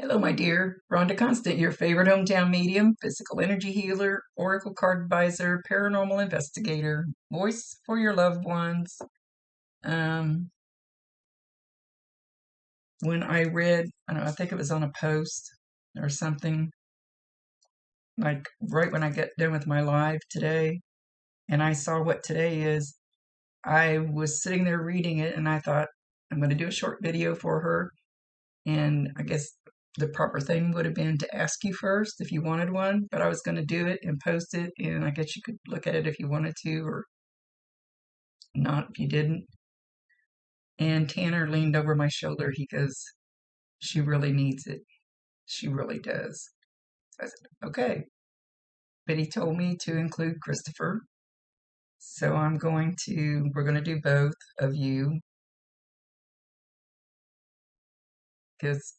Hello, my dear. Rhonda Constant, your favorite hometown medium, physical energy healer, oracle card advisor, paranormal investigator, voice for your loved ones. Um, when I read, I don't know, I think it was on a post or something, like right when I get done with my live today, and I saw what today is, I was sitting there reading it and I thought, I'm going to do a short video for her. And I guess the proper thing would have been to ask you first if you wanted one, but I was going to do it and post it, and I guess you could look at it if you wanted to or not if you didn't. And Tanner leaned over my shoulder. He goes, "She really needs it. She really does." So I said, "Okay." But he told me to include Christopher. So we're going to do both of you because,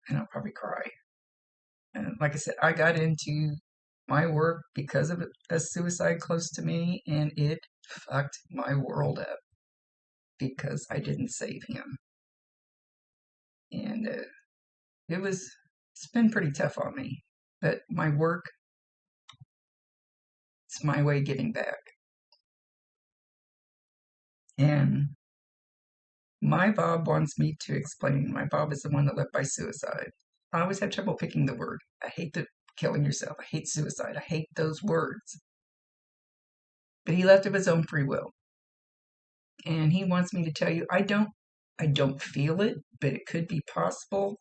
and I'll probably cry. And like I said, I got into my work because of a suicide close to me, and it fucked my world up because I didn't save him. And it's been pretty tough on me. But my work, it's my way of giving back. And my Bob wants me to explain. My Bob is the one that left by suicide. I always have trouble picking the word. I hate the killing yourself. I hate suicide. I hate those words. But he left of his own free will. And he wants me to tell you, I don't feel it, but it could be possible.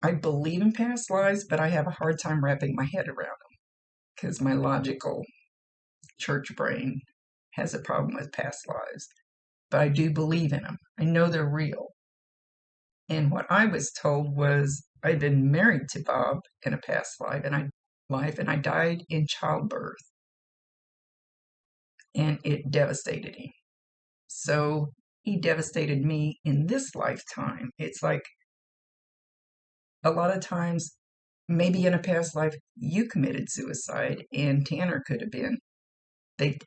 I believe in past lives, but I have a hard time wrapping my head around them because my logical church brain has a problem with past lives. But I do believe in them. I know they're real. And what I was told was I'd been married to Bob in a past life, and I died in childbirth, and it devastated him. So he devastated me in this lifetime. It's like a lot of times, maybe in a past life, you committed suicide, and Tanner could have been.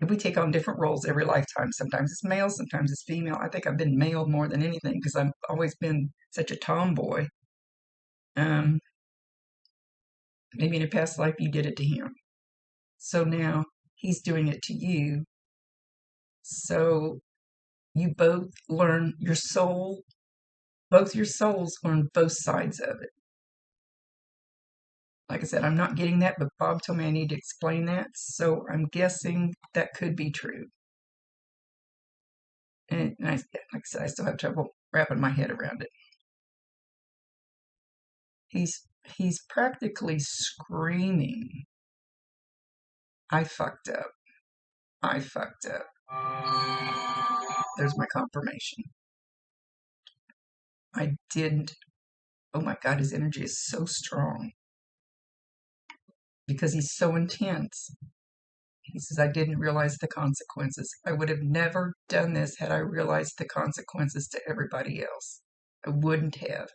We take on different roles every lifetime. Sometimes it's male, sometimes it's female. I think I've been male more than anything because I've always been such a tomboy. Um, Maybe in a past life you did it to him. So now he's doing it to you. So you both learn both your souls learn both sides of it. Like I said, I'm not getting that, but Bob told me I need to explain that. So I'm guessing that could be true. And like I said, I still have trouble wrapping my head around it. He's practically screaming, "I fucked up. I fucked up." There's my confirmation. I didn't. Oh my God, his energy is so strong because he's so intense. He says, "I didn't realize the consequences. I would have never done this had I realized the consequences to everybody else. I wouldn't have.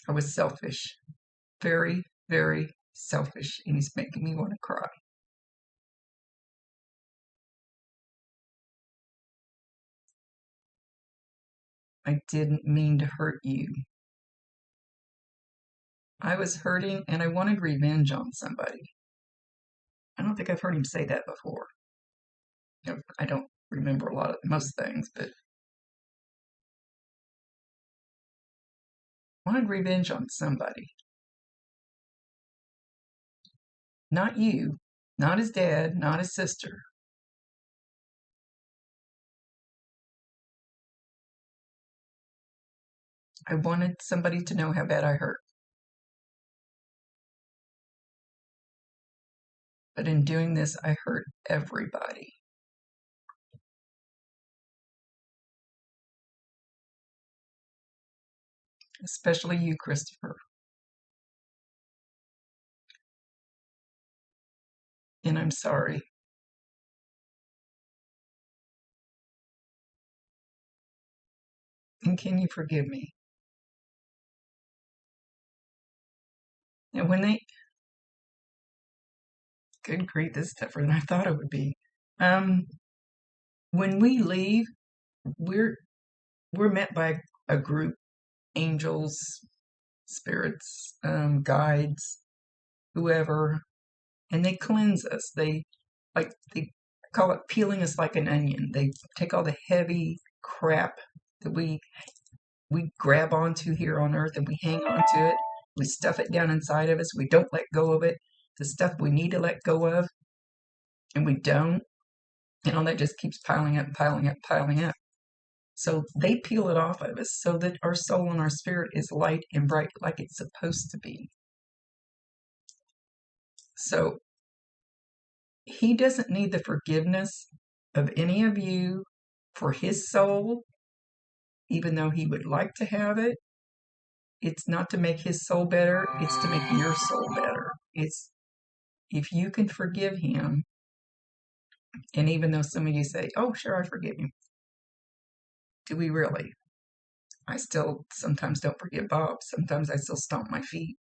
I was selfish. Very, very selfish." And he's making me want to cry. "I didn't mean to hurt you. I was hurting and I wanted revenge on somebody." I don't think I've heard him say that before. I don't remember most things, but wanted revenge on somebody. Not you, not his dad, not his sister. I wanted somebody to know how bad I hurt. But in doing this, I hurt everybody. Especially you, Christopher. And I'm sorry. And can you forgive me? And good grief, this is tougher than I thought it would be. Um, when we leave, we're met by a group, angels, spirits, guides, whoever, and they cleanse us. They call it peeling us like an onion. They take all the heavy crap that we grab onto here on earth and we hang onto it. We stuff it down inside of us. We don't let go of it. The stuff we need to let go of, and we don't. And all that just keeps piling up, piling up, piling up. So they peel it off of us so that our soul and our spirit is light and bright like it's supposed to be. So he doesn't need the forgiveness of any of you for his soul, even though he would like to have it. It's not to make his soul better, it's to make your soul better. It's if you can forgive him, and even though some of you say, oh, sure, I forgive him. Do we really? I still sometimes don't forgive Bob. Sometimes I still stomp my feet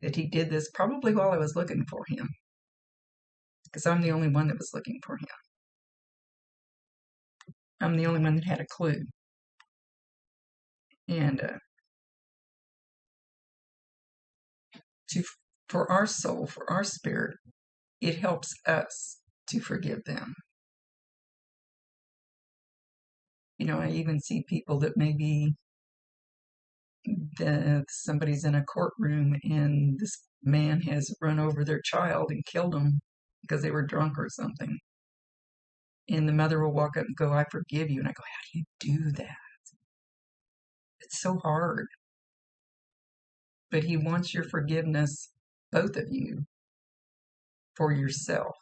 that he did this probably while I was looking for him, because I'm the only one that was looking for him. I'm the only one that had a clue. And for our soul, for our spirit, it helps us to forgive them. You know, I even see people that maybe somebody's in a courtroom and this man has run over their child and killed them because they were drunk or something. And the mother will walk up and go, I forgive you. And I go, how do you do that? It's so hard. But he wants your forgiveness, both of you, for yourself,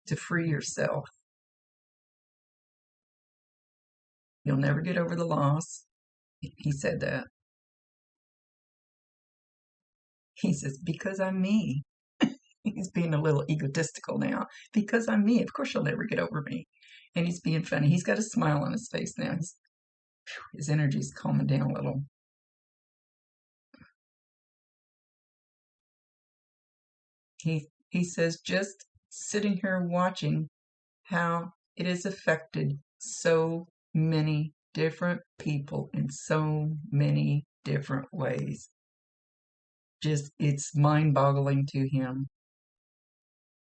to free yourself. You'll never get over the loss. He said that. He says, because I'm me. He's being a little egotistical now. Because I'm me, of course you'll never get over me. And he's being funny. He's got a smile on his face now. His energy's calming down a little. He says, just sitting here watching how it has affected so many different people in so many different ways. Just, it's mind-boggling to him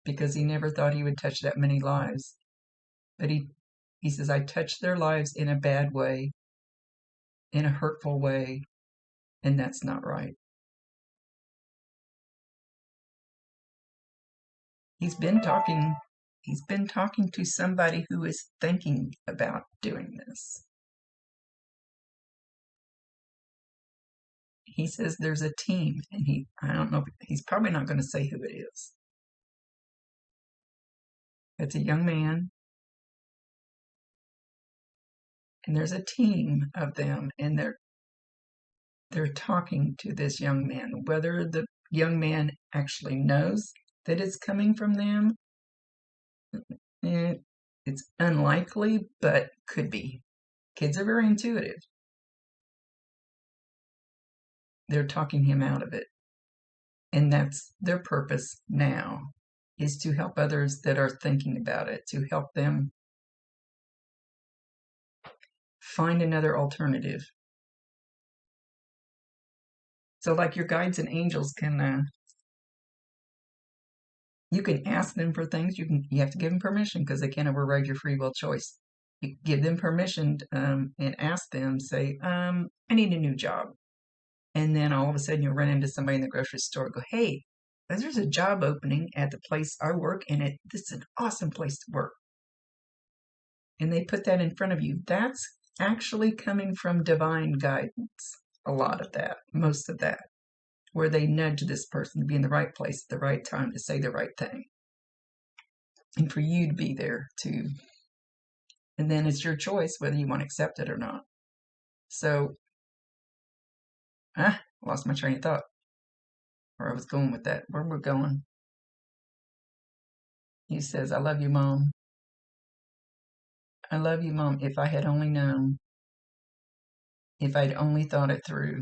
because he never thought he would touch that many lives. But he says, I touched their lives in a bad way, in a hurtful way, and that's not right. He's been talking to somebody who is thinking about doing this. He says there's a team, and I don't know, he's probably not going to say who it is. It's a young man, and there's a team of them, and they're talking to this young man. Whether the young man actually knows that it's coming from them, it's unlikely, but could be. Kids are very intuitive. They're talking him out of it. And that's their purpose now, is to help others that are thinking about it, to help them find another alternative. So like your guides and angels can, you can ask them for things. You have to give them permission because they can't override your free will choice. You give them permission and ask them, say, I need a new job. And then all of a sudden you'll run into somebody in the grocery store and go, hey, there's a job opening at the place I work, and this is an awesome place to work. And they put that in front of you. That's actually coming from divine guidance. A lot of that, most of that, where they nudge this person to be in the right place at the right time to say the right thing. And for you to be there too. And then it's your choice whether you want to accept it or not. So, lost my train of thought. Where I was going with that. Where we're going. He says, I love you, Mom. I love you, Mom. If I had only known. If I'd only thought it through.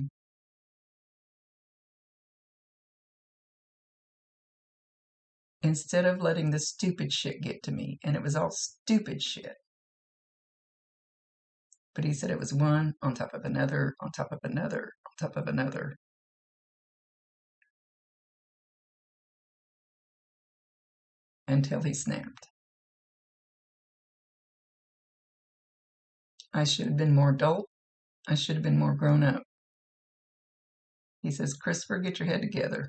Instead of letting the stupid shit get to me. And it was all stupid shit. But he said it was one on top of another, on top of another, on top of another. Until he snapped. I should have been more adult. I should have been more grown up. He says, Christopher, get your head together.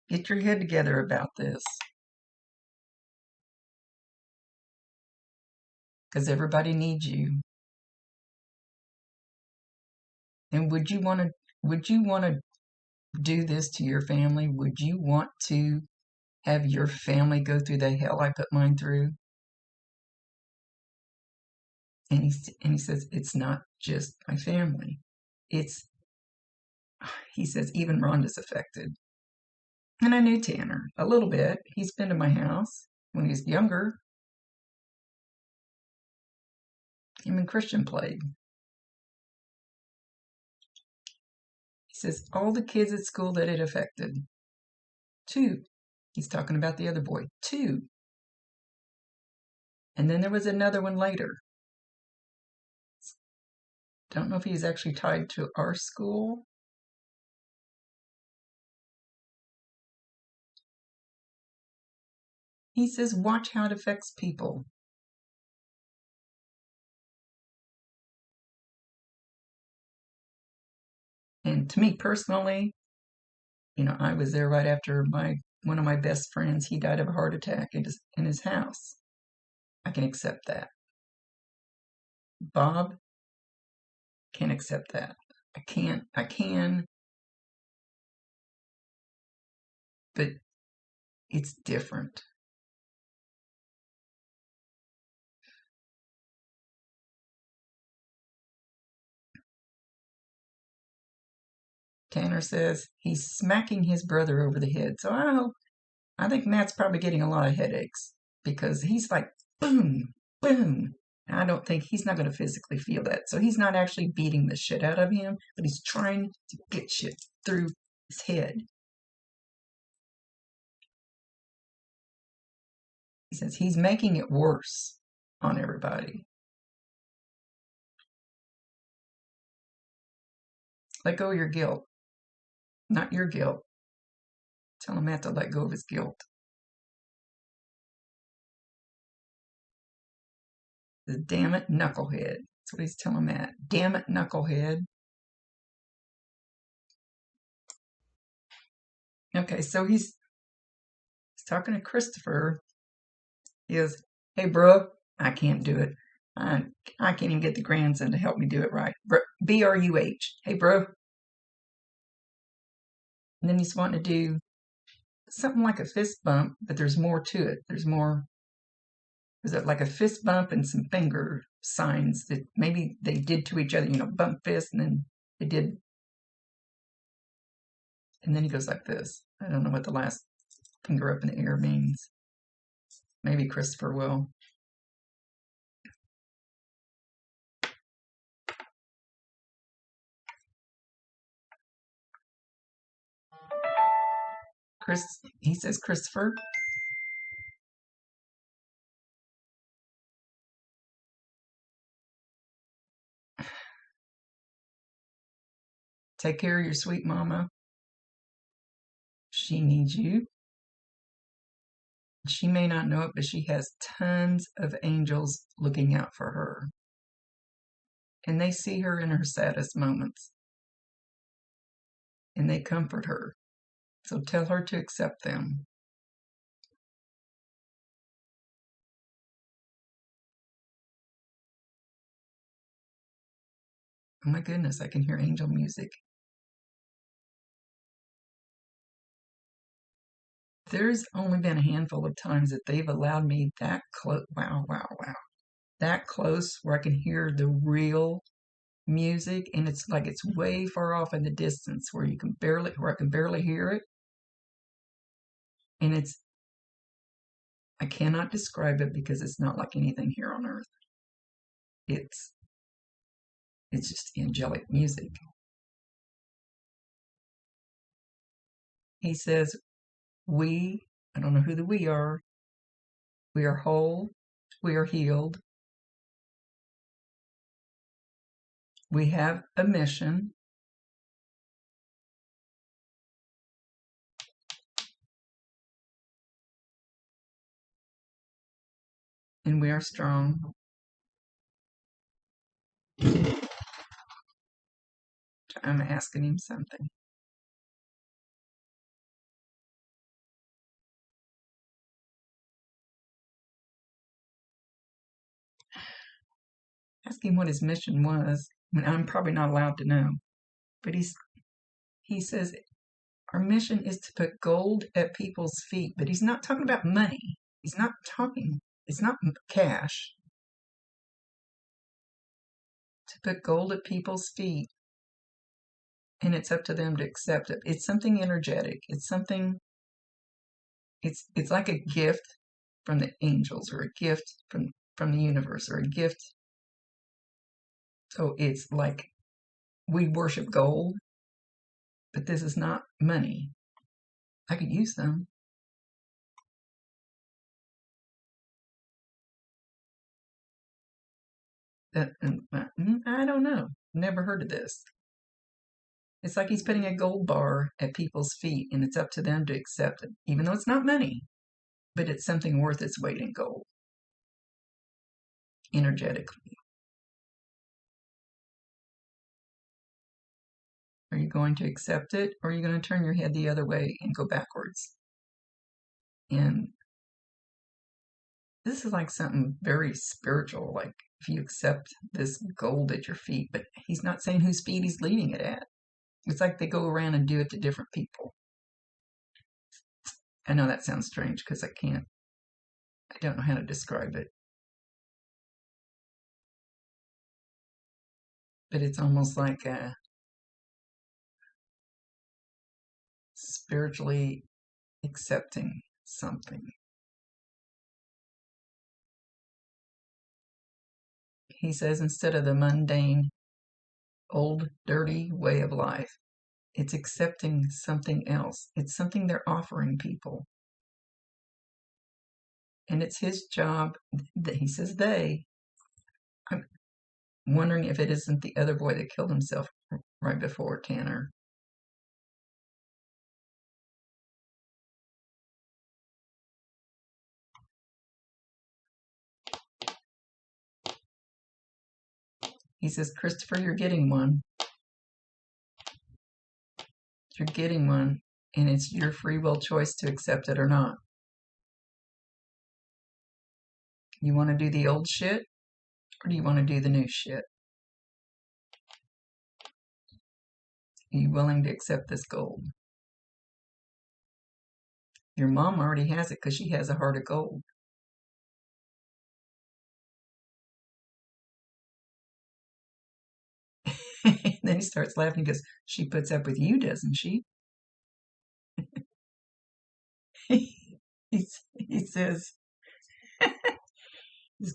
Get your head together about this. Because everybody needs you. And would you want to do this to your family? Would you want to have your family go through the hell I put mine through? And he says, it's not just my family. He says, even Rhonda's affected. And I knew Tanner a little bit. He's been to my house when he was younger. Him and Christian played. He says, all the kids at school that it affected. 2. He's talking about the other boy. 2. And then there was another one later. Don't know if he's actually tied to our school. He says, watch how it affects people. And to me personally, I was there right after one of my best friends, he died of a heart attack in his house. I can accept that. Bob can't accept that. I can, but it's different. Tanner says he's smacking his brother over the head. So I think Matt's probably getting a lot of headaches because he's like, boom, boom. And I don't think he's not going to physically feel that. So he's not actually beating the shit out of him, but he's trying to get shit through his head. He says he's making it worse on everybody. Let go of your guilt, not your guilt. Tell him Matt to let go of his guilt. The damn it, knucklehead. That's what he's telling Matt. Damn it, knucklehead. Okay, so he's talking to Christopher. He goes, hey, bro, I can't do it. I can't even get the grandson to help me do it right. B-R-U-H. Hey, bro. And then he's wanting to do something like a fist bump, but there's more to it. There's it like a fist bump and some finger signs that maybe they did to each other, bump fist, and then they did. And then he goes like this. I don't know what the last finger up in the air means. Maybe Christopher will. He says, Christopher. Take care of your sweet mama. She needs you. She may not know it, but she has tons of angels looking out for her. And they see her in her saddest moments. And they comfort her. So tell her to accept them. Oh my goodness, I can hear angel music. There's only been a handful of times that they've allowed me that close. Wow. That close where I can hear the real music, and it's like it's way far off in the distance where I can barely hear it. And I cannot describe it because it's not like anything here on earth. It's just angelic music. He says, I don't know who the we are, We are whole. We are healed. We have a mission. And we are strong. I'm asking him something. Ask him what his mission was. I mean, I'm probably not allowed to know, but he says our mission is to put gold at people's feet. But he's not talking about money. He's not talking. It's not cash. To put gold at people's feet, and it's up to them to accept it. It's something energetic. It's something. It's like a gift from the angels, or a gift from the universe, or a gift. So it's like we worship gold, but this is not money. I could use some. I don't know. Never heard of this. It's like he's putting a gold bar at people's feet, and it's up to them to accept it, even though it's not money, but it's something worth its weight in gold, energetically. Are you going to accept it, or are you going to turn your head the other way and go backwards? And this is like something very spiritual, like if you accept this gold at your feet, but he's not saying whose feet he's leaving it at. It's like they go around and do it to different people. I know that sounds strange because I don't know how to describe it. But it's almost like spiritually accepting something. He says instead of the mundane, old, dirty way of life, it's accepting something else. It's something they're offering people. And it's his job. He says they. I'm wondering if it isn't the other boy that killed himself right before Tanner. He says, Christopher, you're getting one. You're getting one, and it's your free will choice to accept it or not. You want to do the old shit, or do you want to do the new shit? Are you willing to accept this gold? Your mom already has it because she has a heart of gold. Then he starts laughing because she puts up with you, doesn't she? He says,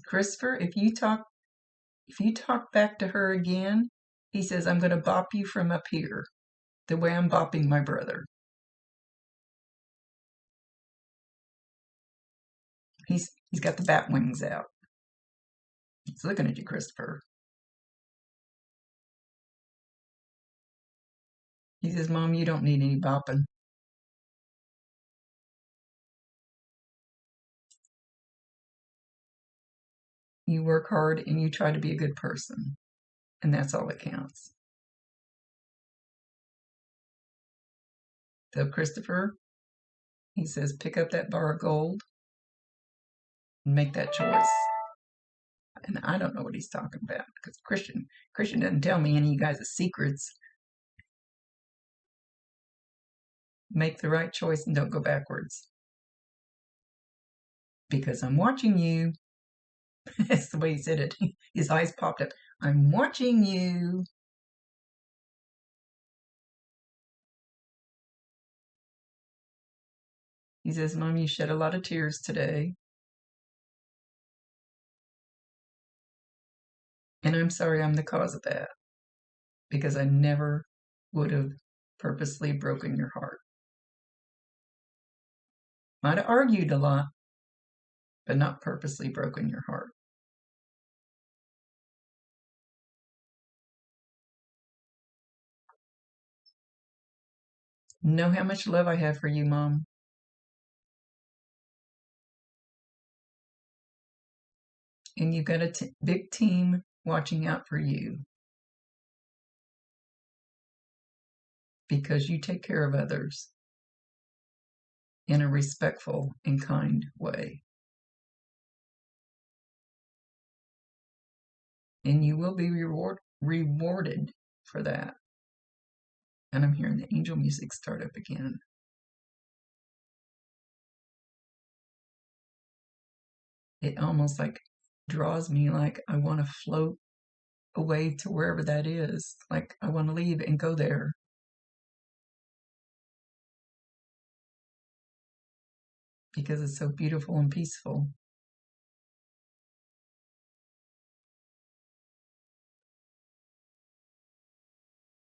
Christopher, if you talk back to her again, he says, I'm going to bop you from up here the way I'm bopping my brother. He's got the bat wings out. He's looking at you, Christopher. He says, Mom, you don't need any bopping. You work hard and you try to be a good person. And that's all that counts. So, Christopher, he says, pick up that bar of gold and make that choice. And I don't know what he's talking about because Christian doesn't tell me any of you guys' secrets. Make the right choice and don't go backwards. Because I'm watching you. That's the way he said it. His eyes popped up. I'm watching you. He says, Mom, you shed a lot of tears today. And I'm sorry I'm the cause of that. Because I never would have purposely broken your heart. Might have argued a lot, but not purposely broken your heart. Know how much love I have for you, Mom. And you've got a big team watching out for you because you take care of others in a respectful and kind way. And you will be rewarded for that. And I'm hearing the angel music start up again. It almost like draws me like I want to float away to wherever that is. Like I want to leave and go there. Because it's so beautiful and peaceful.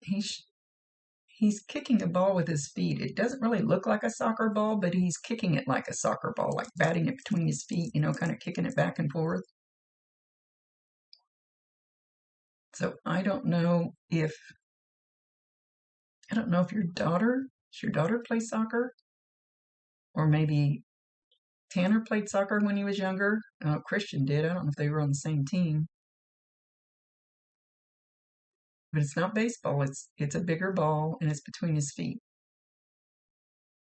He's kicking a ball with his feet. It doesn't really look like a soccer ball, but he's kicking it like a soccer ball, like batting it between his feet, kind of kicking it back and forth. So I don't know if your daughter play soccer, or maybe Tanner played soccer when he was younger. Christian did. I don't know if they were on the same team. But it's not baseball. It's a bigger ball and it's between his feet.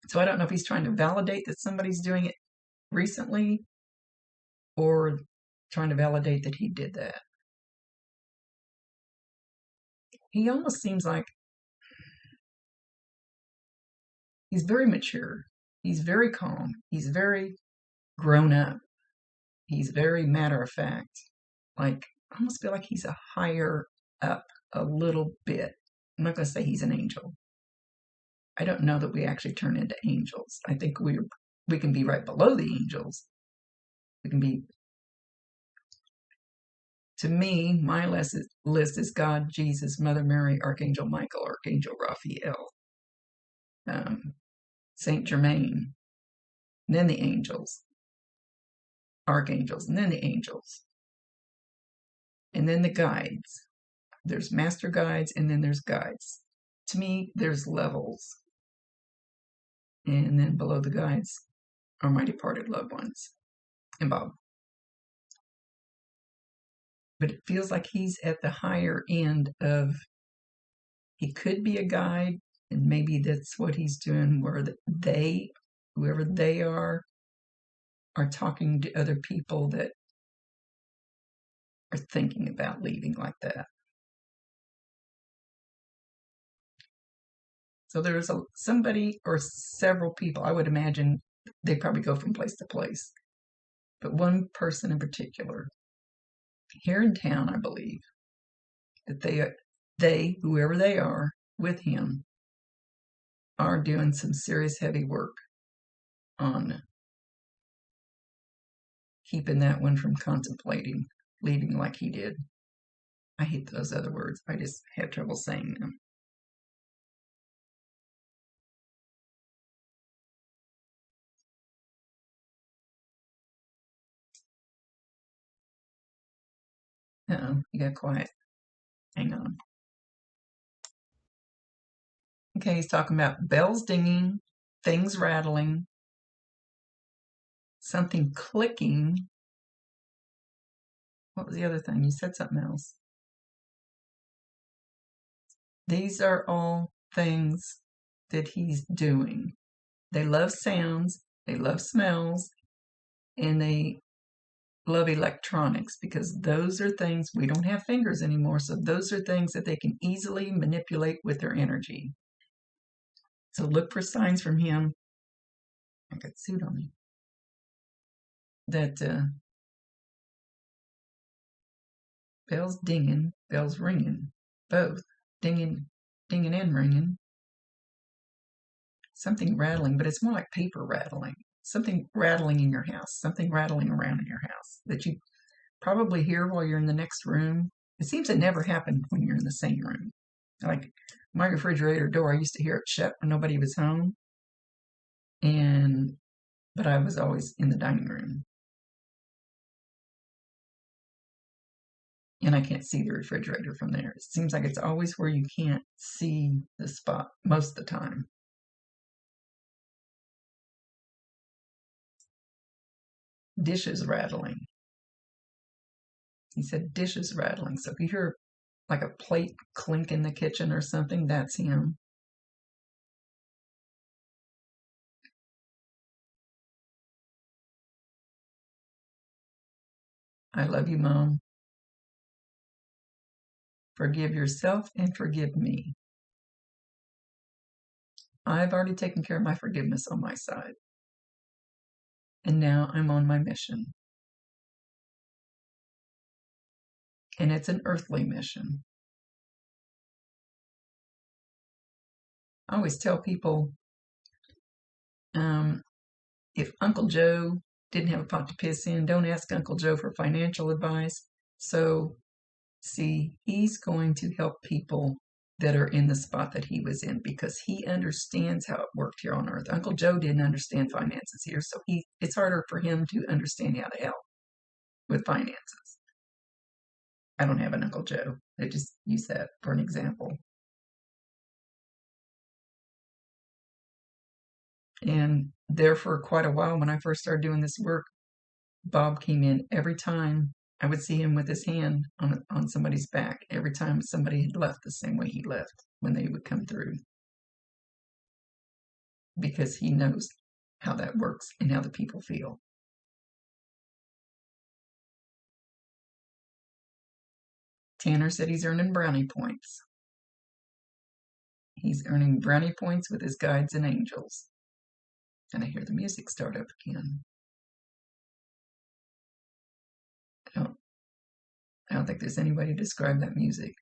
So I don't know if he's trying to validate that somebody's doing it recently or trying to validate that he did that. He almost seems like he's very mature. He's very calm. He's very grown up. He's very matter of fact. Like, I almost feel like he's a higher up a little bit. I'm not going to say he's an angel. I don't know that we actually turn into angels. I think we can be right below the angels. We can be. To me, my list is God, Jesus, Mother Mary, Archangel Michael, Archangel Raphael, Saint Germain, and then the angels, archangels, and then the angels, and then the guides. There's master guides, and then there's guides. To me, there's levels. And then below the guides are my departed loved ones and Bob. But it feels like he's at the higher end of, he could be a guide, and maybe that's what he's doing, where whoever they are talking to other people that are thinking about leaving like that. So there's somebody or several people. I would imagine they probably go from place to place. But one person in particular, here in town, I believe, that they, whoever they are, with him, are doing some serious heavy work on keeping that one from contemplating leaving like he did. I hate those other words. I just have trouble saying them. Uh-oh, you got quiet. Hang on. Okay, he's talking about bells dinging, things rattling, something clicking. What was the other thing? You said something else. These are all things that he's doing. They love sounds, they love smells, and they love electronics, because those are things, we don't have fingers anymore, so those are things that they can easily manipulate with their energy. So look for signs from him. I got suit on me. That bells dinging, bells ringing, both dinging and ringing. Something rattling, but it's more like paper rattling. Something rattling in your house, something rattling around in your house that you probably hear while you're in the next room. It seems to never happen when you're in the same room. Like my refrigerator door, I used to hear it shut when nobody was home. But I was always in the dining room. and I can't see the refrigerator from there. It seems like it's always where you can't see the spot most of the time. Dishes rattling. He said dishes rattling. So if you hear like a plate clink in the kitchen or something, that's him. I love you, Mom. Forgive yourself and forgive me. I've already taken care of my forgiveness on my side. And now I'm on my mission. And it's an earthly mission. I always tell people if Uncle Joe didn't have a pot to piss in, don't ask Uncle Joe for financial advice. So, see, he's going to help people that are in the spot that he was in because he understands how it worked here on earth. Uncle Joe didn't understand finances here, so it's harder for him to understand how to help with finances. I don't have an Uncle Joe. I just use that for an example. And there for quite a while, when I first started doing this work, Bob came in every time. I would see him with his hand on somebody's back every time somebody had left the same way he left when they would come through, because he knows how that works and how the people feel. Tanner said he's earning brownie points. He's earning brownie points with his guides and angels. And I hear the music start up again. I don't think there's any way to describe that music.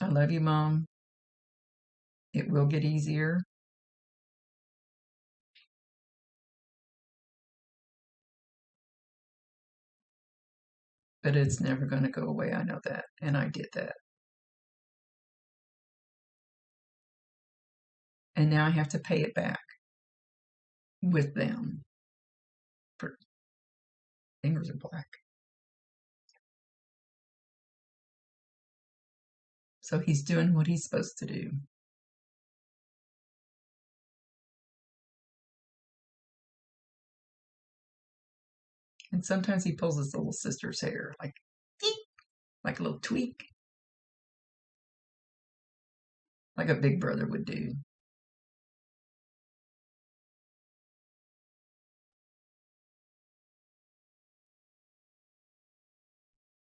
I love you, Mom. It will get easier. But it's never going to go away. I know that. And I did that. And now I have to pay it back with them. Fingers are black. So he's doing what he's supposed to do. And sometimes he pulls his little sister's hair, like a little tweak, like a big brother would do.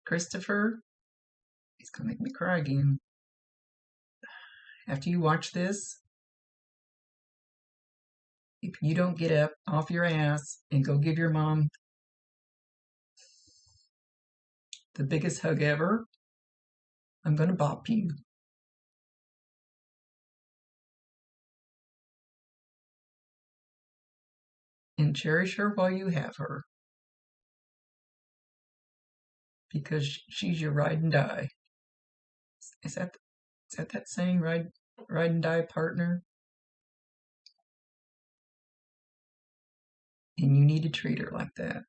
Christopher, he's going to make me cry again. After you watch this, if you don't get up off your ass and go give your mom the biggest hug ever, I'm going to bop you. And cherish her while you have her. Because she's your ride and die. Is that saying, ride and die partner? And you need to treat her like that.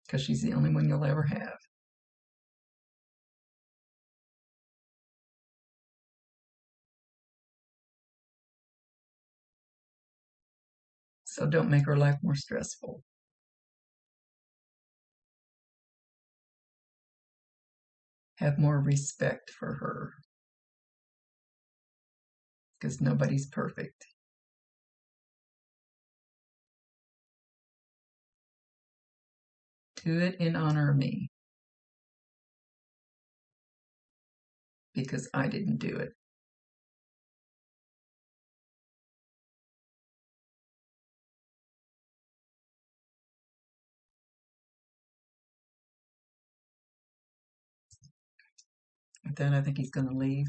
Because she's the only one you'll ever have. So don't make her life more stressful. Have more respect for her. Because nobody's perfect. Do it in honor of me. Because I didn't do it. With that, I think he's going to leave.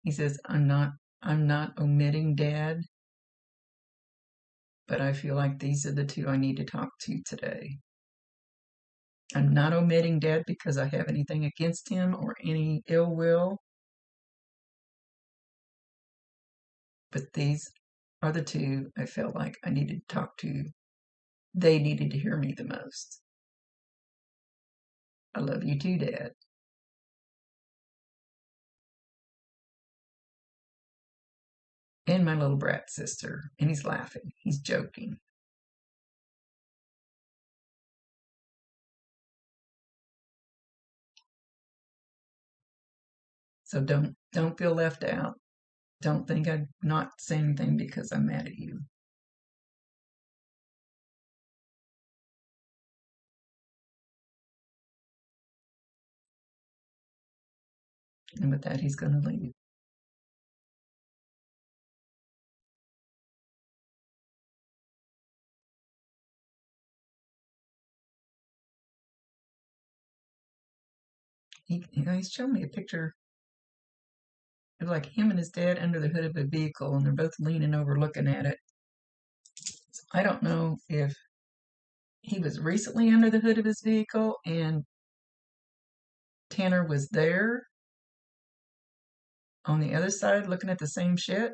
He says, I'm not omitting Dad. but I feel like these are the two I need to talk to today. I'm not omitting Dad because I have anything against him or any ill will, but these are the two I felt like I needed to talk to. They needed to hear me the most. I love you too, Dad. And my little brat sister. And he's laughing. He's joking. So don't feel left out. Don't think I'm not saying anything because I'm mad at you. And with that, he's going to leave. He's showing me a picture of like him and his dad under the hood of a vehicle, and they're both leaning over looking at it. So I don't know if he was recently under the hood of his vehicle and Tanner was there on the other side looking at the same shit,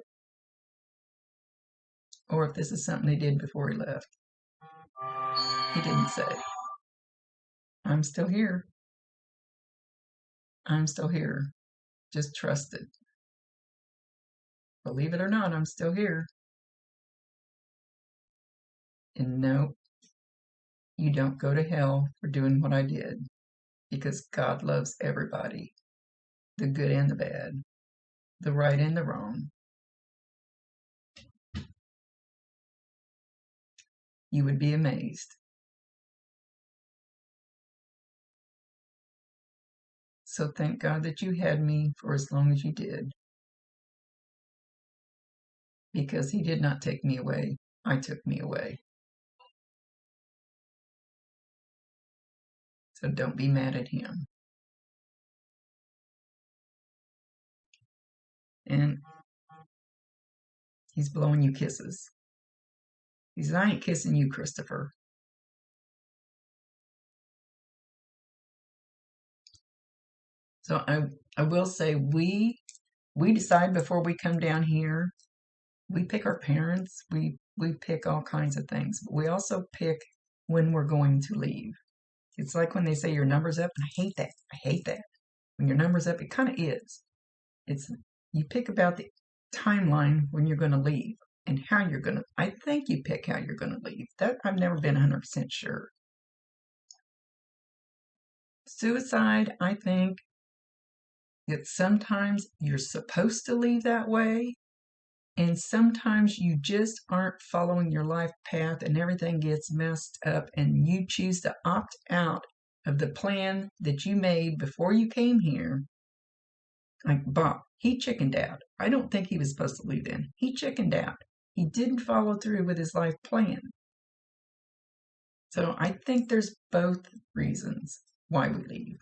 or if this is something they did before he left. He didn't say. I'm still here. I'm still here. Just trust it. Believe it or not, I'm still here. And no, you don't go to hell for doing what I did, because God loves everybody, the good and the bad, the right and the wrong. You would be amazed. So thank God that you had me for as long as you did, because he did not take me away. I took me away. So don't be mad at him. And he's blowing you kisses. He says, I ain't kissing you, Christopher. So I will say we decide before we come down here. We pick our parents. We pick all kinds of things. But we also pick when we're going to leave. It's like when they say your number's up, and I hate that. I hate that. When your number's up, it kind of is. It's you pick about the timeline when you're going to leave and how you're going to. I think you pick how you're going to leave. That I've never been 100% sure. Suicide, I think that sometimes you're supposed to leave that way, and sometimes you just aren't following your life path and everything gets messed up, and you choose to opt out of the plan that you made before you came here. Like Bob, he chickened out. I don't think he was supposed to leave then. He chickened out. He didn't follow through with his life plan. So I think there's both reasons why we leave.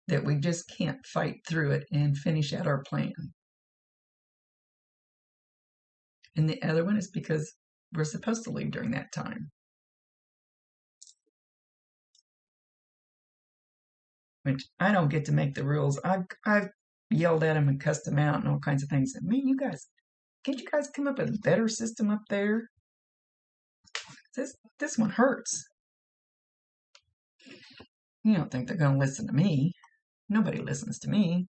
That we just can't fight through it and finish out our plan. And the other one is because we're supposed to leave during that time. Which I don't get to make the rules. I've yelled at him and cussed him out and all kinds of things. And man, you guys, can't you guys come up with a better system up there? This one hurts. You don't think they're going to listen to me? Nobody listens to me.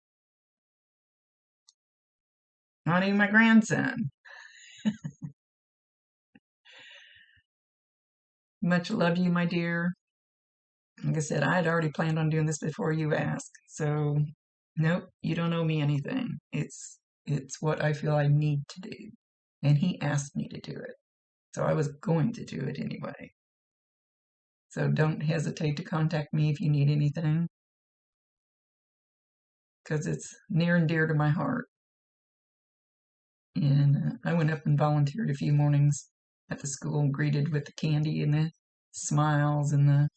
Not even my grandson. Much love to you, my dear. Like I said, I had already planned on doing this before you asked. So, nope, you don't owe me anything. It's what I feel I need to do. And he asked me to do it. So I was going to do it anyway. So don't hesitate to contact me if you need anything, because it's near and dear to my heart. And I went up and volunteered a few mornings at the school, greeted with the candy and the smiles and the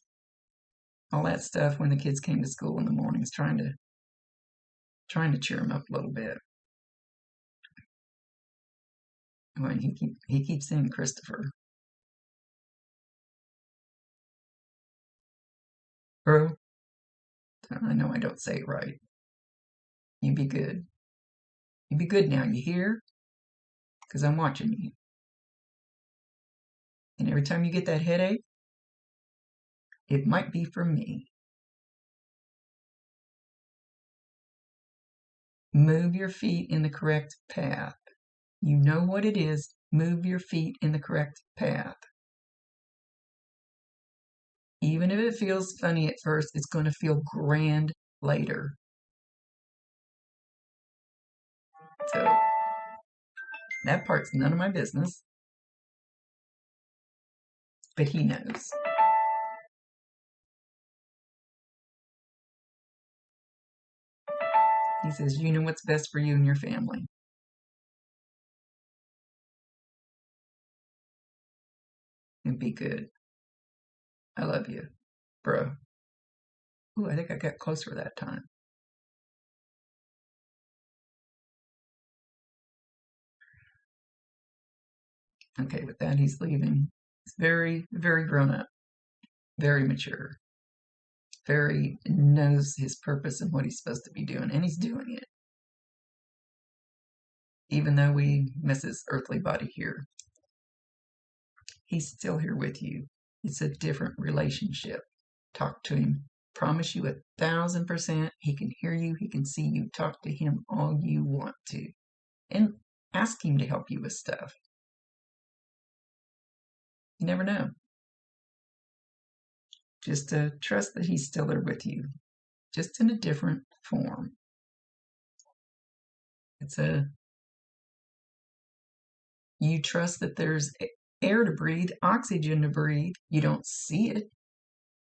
all that stuff when the kids came to school in the mornings, trying to cheer them up a little bit. Well, he keeps saying Christopher. Bro, I know I don't say it right. You be good. You be good now, you hear? Because I'm watching you. And every time you get that headache, it might be from me. Move your feet in the correct path. You know what it is. Move your feet in the correct path. Even if it feels funny at first, it's going to feel grand later. So that part's none of my business. But he knows. He says, you know what's best for you and your family. And be good. I love you, bro. Ooh, I think I got closer that time. Okay, with that, he's leaving. He's very, very grown up, very mature, very knows his purpose and what he's supposed to be doing, and he's doing it. Even though we miss his earthly body here, he's still here with you. It's a different relationship. Talk to him. Promise you 1,000% he can hear you, he can see you. Talk to him all you want to. And ask him to help you with stuff. You never know. Just trust that he's still there with you, just in a different form. It's you trust that there's air to breathe, oxygen to breathe. You don't see it.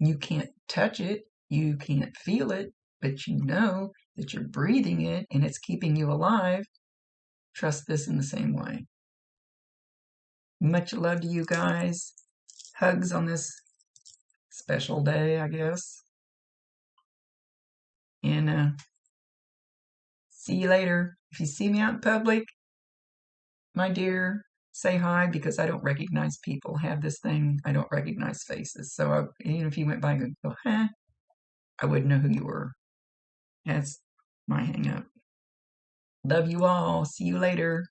You can't touch it. You can't feel it, but you know that you're breathing it and it's keeping you alive. Trust this in the same way. Much love to you guys. Hugs on this special day, I guess. And see you later. If you see me out in public, my dear, say hi, because I don't recognize people. I have this thing, I don't recognize faces. So even if you went by and go, huh, I wouldn't know who you were. That's my hang up. Love you all. See you later.